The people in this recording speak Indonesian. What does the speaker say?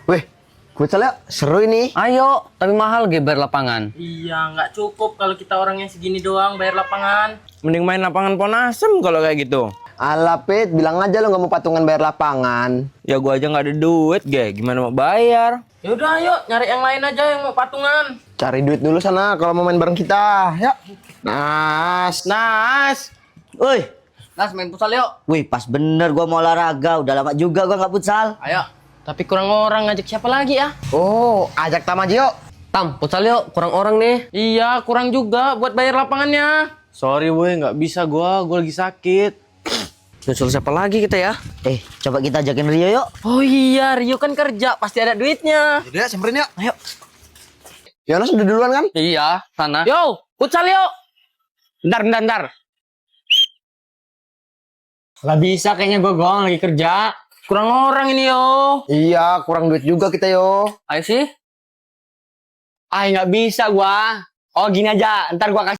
Weh, futsal ya seru ini. Ayo, tapi mahal geber lapangan. Iya, nggak cukup kalau kita orangnya segini doang bayar lapangan. Mending main lapangan Ponasem kalau kayak gitu. Alah Pit, bilang aja lo nggak mau patungan bayar lapangan. Ya gua aja nggak ada duit, gimana mau bayar? Yaudah, ayo nyari yang lain aja yang mau patungan. Cari duit dulu sana kalau mau main bareng kita. Ya. Nas. Woi, Nas, main futsal yuk. wih pas bener gua mau olahraga. Udah lama juga gua nggak futsal. Ayo. Tapi kurang orang, ngajak siapa lagi ya? Oh, ajak Tam aja yuk. Tam, futsal yuk. Kurang orang nih. Iya, kurang juga buat bayar lapangannya. Sorry weh, nggak bisa gua lagi sakit. Nyusul siapa lagi kita ya? Coba kita ajakin Rio yuk. Oh iya, Rio kan kerja, pasti ada duitnya. Udah, samperin yuk. Ayo. Yonas udah duluan kan? Iya, sana. Yo, futsal yuk. Bentar. Gak bisa kayaknya gue gong lagi kerja. Kurang orang ini yo. Iya, kurang duit juga kita yo. Ayo sih. Ah nggak bisa gua. Oh gini aja, ntar gua kasih